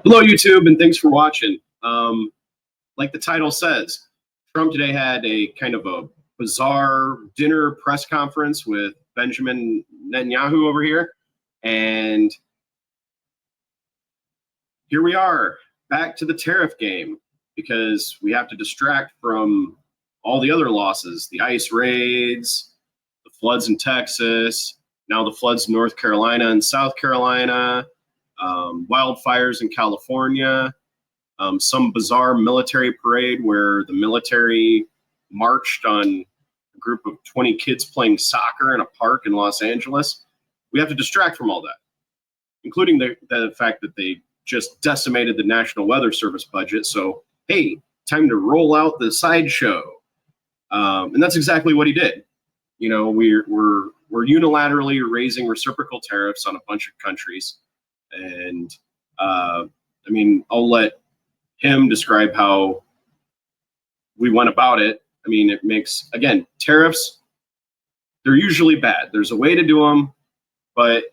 Hello, YouTube, and thanks for watching. Like the title says, Trump today had a kind of a bizarre dinner press conference with Benjamin Netanyahu over here. And here we are, back to the tariff game, because we have to distract from all the other losses, the ICE raids, the floods in Texas, now the floods in North Carolina and South Carolina, wildfires in California, some bizarre military parade where the military marched on a group of 20 kids playing soccer in a park in Los Angeles. We have to distract from all that, including the fact that they just decimated the National Weather Service budget. So, hey, time to roll out the sideshow. And that's exactly what he did. You know, we're unilaterally raising reciprocal tariffs on a bunch of countries. And I mean, I'll let him describe how we went about it. I mean, it makes, again, tariffs, they're usually bad. There's a way to do them, but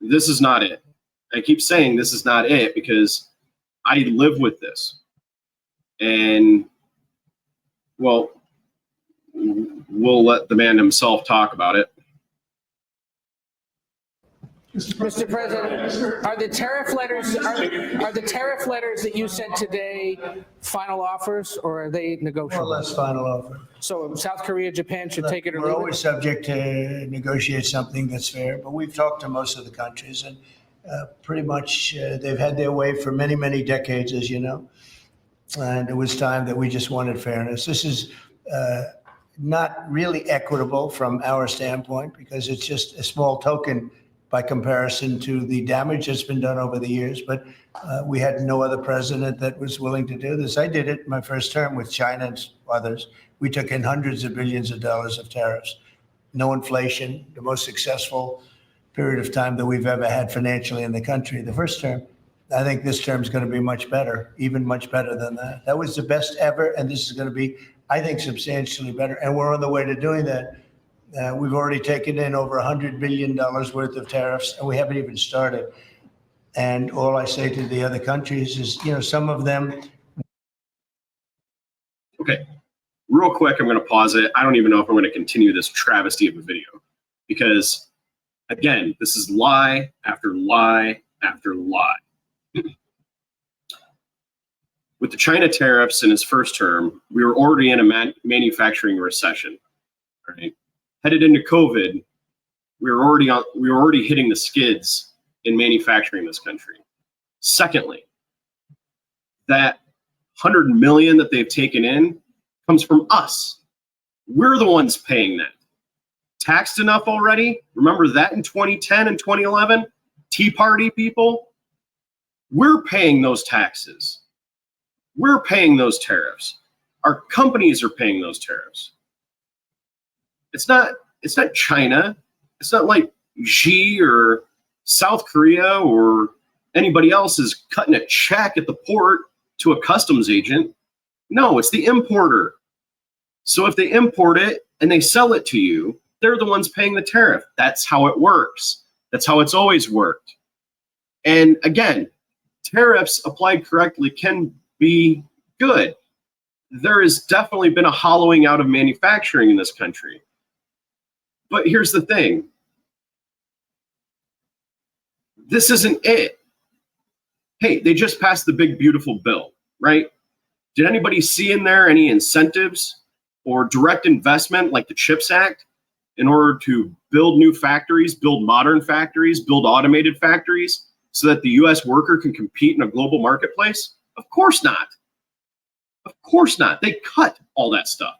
this is not it. I keep saying this is not it because I live with this. And, well, we'll let the man himself talk about it. Mr. President, are the tariff letters that you sent today final offers, or are they negotiable? More or less final offer. So South Korea, Japan should take it or We're leave always it? subject to negotiate something that's fair, but we've talked to most of the countries, and pretty much they've had their way for many, many decades, as you know. And it was time that we just wanted fairness. This is not really equitable from our standpoint because it's just a small token by comparison to the damage that's been done over the years. But we had no other president that was willing to do this. I did it my first term with China and others. We took in hundreds of billions of dollars of tariffs. No inflation, the most successful period of time that we've ever had financially in the country. The first term. I think this term is going to be much better, even much better than that. That was the best ever, and this is going to be, I think, substantially better. And we're on the way to doing that. We've already taken in over $100 billion worth of tariffs, and we haven't even started. And all I say to the other countries is, you know, some of them. Okay, real quick, I'm going to pause it. I don't even know if I'm going to continue this travesty of a video because, again, this is lie after lie after lie. With the China tariffs in his first term, we were already in a manufacturing recession, right? Headed into COVID, we were already hitting the skids in manufacturing in this country. Secondly, that 100 million that they've taken in comes from us. We're the ones paying that. Taxed enough already? Remember that in 2010 and 2011? Tea Party people? We're paying those taxes. We're paying those tariffs. Our companies are paying those tariffs. It's not China. It's not like Xi or South Korea or anybody else is cutting a check at the port to a customs agent. No, it's the importer. So if they import it and they sell it to you, they're the ones paying the tariff. That's how it works. That's how it's always worked. And again, tariffs applied correctly can be good. There has definitely been a hollowing out of manufacturing in this country. But here's the thing. This isn't it. Hey, they just passed the big, beautiful bill, right? Did anybody see in there any incentives or direct investment like the CHIPS Act in order to build new factories, build modern factories, build automated factories so that the US worker can compete in a global marketplace? Of course not. Of course not. They cut all that stuff.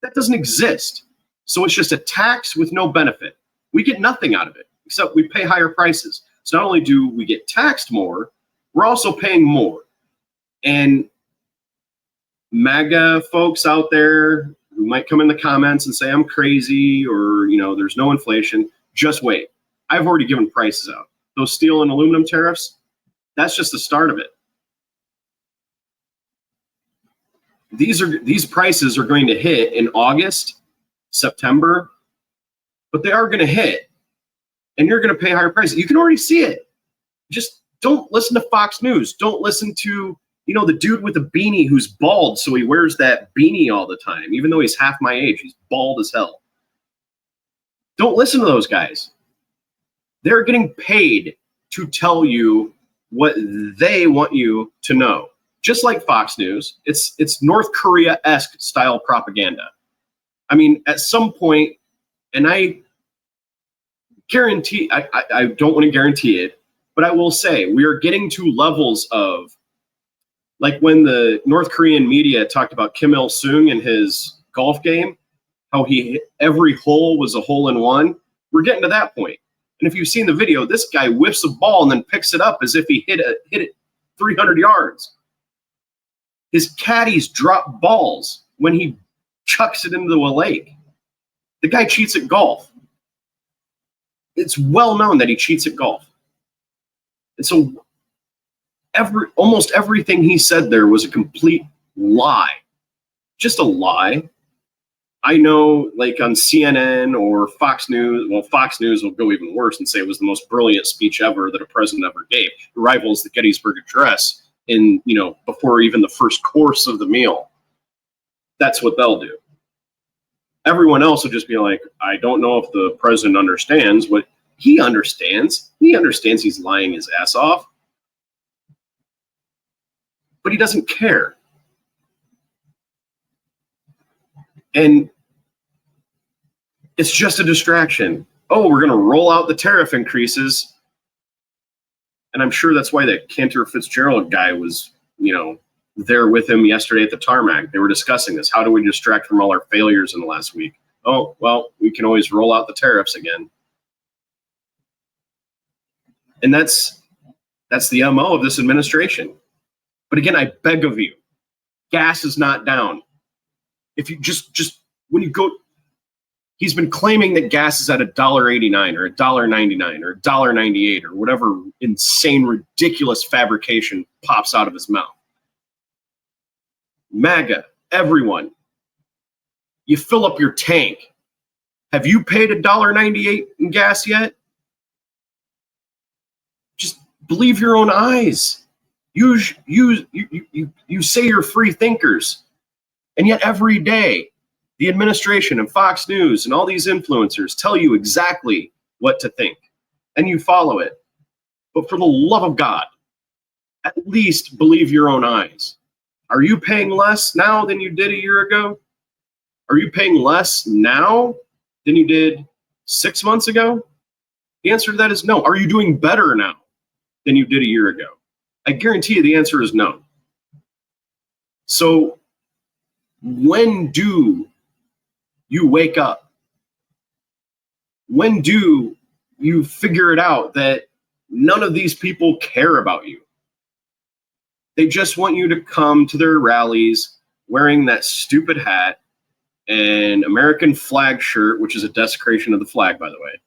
That doesn't exist. So it's just a tax with no benefit. We get nothing out of it, except we pay higher prices. So not only do we get taxed more, we're also paying more. And MAGA folks out there who might come in the comments and say I'm crazy or, you know, there's no inflation, just wait. I've already given prices out. Those steel and aluminum tariffs, that's just the start of it. These prices are going to hit in August, September, but they are going to hit, and you're going to pay higher prices. You can already see it. Just Don't listen to Fox News. Don't listen to, the dude with a beanie who's bald, so he wears that beanie all the time. Even though he's half my age, he's bald as hell. Don't listen to those guys. They're getting paid to tell you what they want you to know. Just like Fox News, it's North Korea-esque style propaganda. I mean, at some point, and I guarantee, I don't want to guarantee it, but I will say we are getting to levels of, like when the North Korean media talked about Kim Il-sung and his golf game, how every hole was a hole in one. We're getting to that point. And if you've seen the video, this guy whiffs a ball and then picks it up as if he hit it 300 yards. His caddies drop balls when he chucks it into a lake. The guy cheats at golf. It's well known that he cheats at golf. And so almost everything he said there was a complete lie. Just a lie. I know, like on CNN or Fox News, well, Fox News will go even worse and say it was the most brilliant speech ever that a president ever gave. It rivals the Gettysburg Address before even the first course of the meal. That's what they'll do. Everyone else will just be like, I don't know if the president understands what he understands. He understands he's lying his ass off. But he doesn't care. And it's just a distraction. Oh, we're going to roll out the tariff increases. And I'm sure that's why that Cantor Fitzgerald guy was, there with him yesterday at the tarmac. They were discussing this. How do we distract from all our failures in the last week? Oh, well, we can always roll out the tariffs again. And that's the MO of this administration. But again, I beg of you, gas is not down. If you just when you go, he's been claiming that gas is at $1.89 or $1.99 or $1.98 or whatever insane, ridiculous fabrication pops out of his mouth. MAGA, everyone, you fill up your tank. Have you paid $1.98 in gas yet? Just believe your own eyes. You say you're free thinkers. And yet every day, the administration and Fox News and all these influencers tell you exactly what to think. And you follow it. But for the love of God, at least believe your own eyes. Are you paying less now than you did a year ago? Are you paying less now than you did 6 months ago? The answer to that is no. Are you doing better now than you did a year ago? I guarantee you the answer is no. So when do you wake up? When do you figure it out that none of these people care about you? They just want you to come to their rallies wearing that stupid hat and American flag shirt, which is a desecration of the flag, by the way,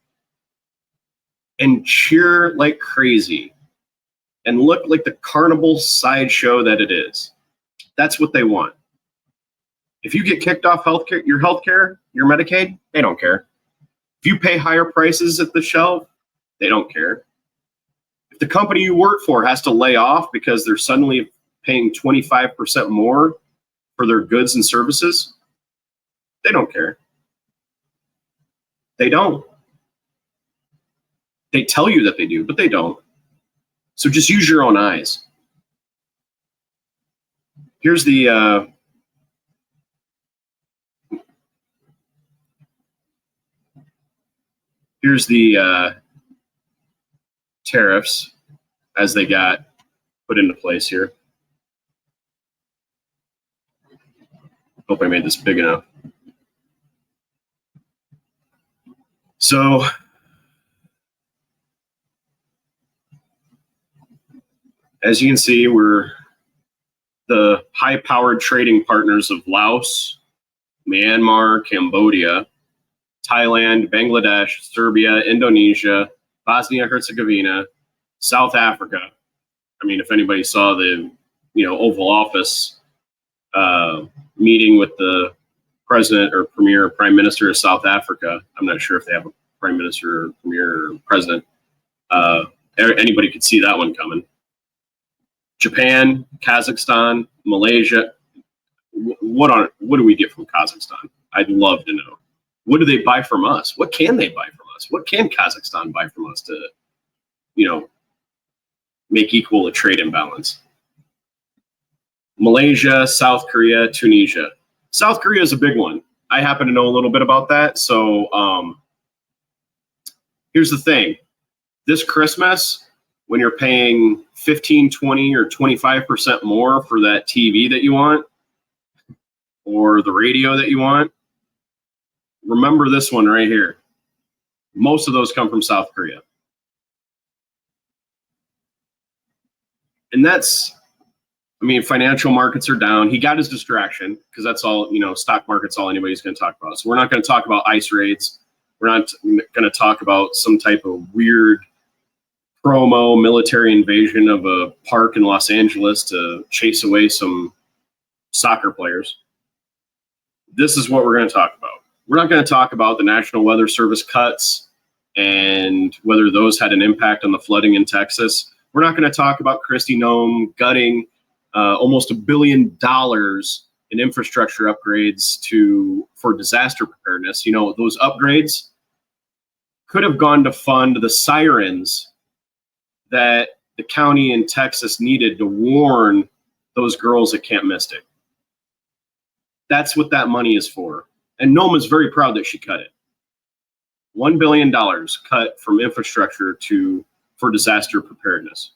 and cheer like crazy and look like the carnival sideshow that it is. That's what they want. If you get kicked off your healthcare, your Medicaid, they don't care. If you pay higher prices at the shelf, they don't care. If the company you work for has to lay off because they're suddenly paying 25% more for their goods and services, they don't care. They don't. They tell you that they do, but they don't. So just use your own eyes. Here's the tariffs as they got put into place here. Hope I made this big enough. So as you can see, we're the high-powered trading partners of Laos, Myanmar, Cambodia, Thailand, Bangladesh, Serbia, Indonesia, Bosnia-Herzegovina, South Africa. I mean, if anybody saw the, Oval Office meeting with the president or premier or prime minister of South Africa, I'm not sure if they have a prime minister or premier or president. Anybody could see that one coming. Japan, Kazakhstan, Malaysia. What do we get from Kazakhstan? I'd love to know. What do they buy from us? What can they buy from us? What can Kazakhstan buy from us to, make equal a trade imbalance? Malaysia, South Korea, Tunisia. South Korea is a big one. I happen to know a little bit about that. So here's the thing. This Christmas, when you're paying 15, 20, or 25% more for that TV that you want, or the radio that you want, remember this one right here. Most of those come from South Korea. And that's, financial markets are down. He got his distraction because that's all, stock market's all anybody's going to talk about. So we're not going to talk about ICE raids. We're not going to talk about some type of weird promo military invasion of a park in Los Angeles to chase away some soccer players. This is what we're going to talk about. We're not going to talk about the National Weather Service cuts and whether those had an impact on the flooding in Texas. We're not going to talk about Kristi Noem gutting almost $1 billion in infrastructure upgrades for disaster preparedness. Those upgrades could have gone to fund the sirens that the county in Texas needed to warn those girls at Camp Mystic. That's what that money is for. And Noem is very proud that she cut it. $1 billion cut from infrastructure for disaster preparedness,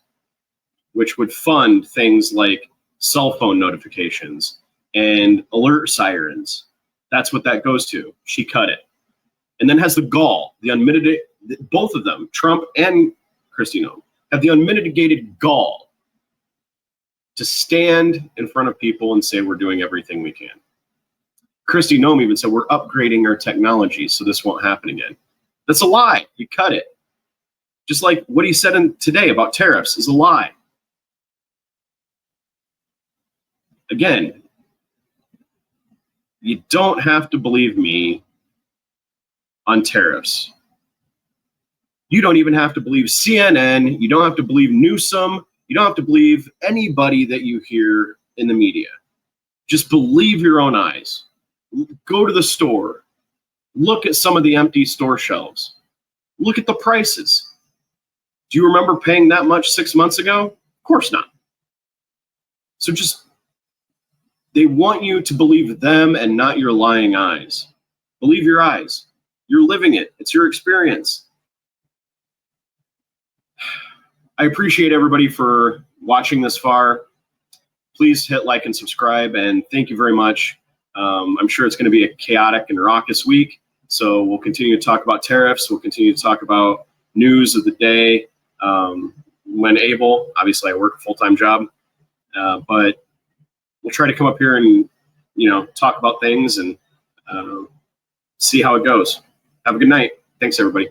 which would fund things like cell phone notifications and alert sirens. That's what that goes to. She cut it. And then has the gall, both of them, Trump and Kristi Noem, have the unmitigated gall to stand in front of people and say we're doing everything we can. Kristi Noem even said we're upgrading our technology so this won't happen again. That's a lie. You cut it. Just like what he said today about tariffs is a lie. Again, you don't have to believe me on tariffs. You don't even have to believe CNN. You don't have to believe Newsom. You don't have to believe anybody that you hear in the media. Just believe your own eyes. Go to the store. Look at some of the empty store shelves. Look at the prices. Do you remember paying that much 6 months ago? Of course not. So they want you to believe them and not your lying eyes. Believe your eyes. You're living it. It's your experience. I appreciate everybody for watching this far. Please hit like and subscribe, and thank you very much. I'm sure it's going to be a chaotic and raucous week, so we'll continue to talk about tariffs. We'll continue to talk about news of the day when able. Obviously, I work a full-time job, but we'll try to come up here and talk about things and see how it goes. Have a good night. Thanks, everybody.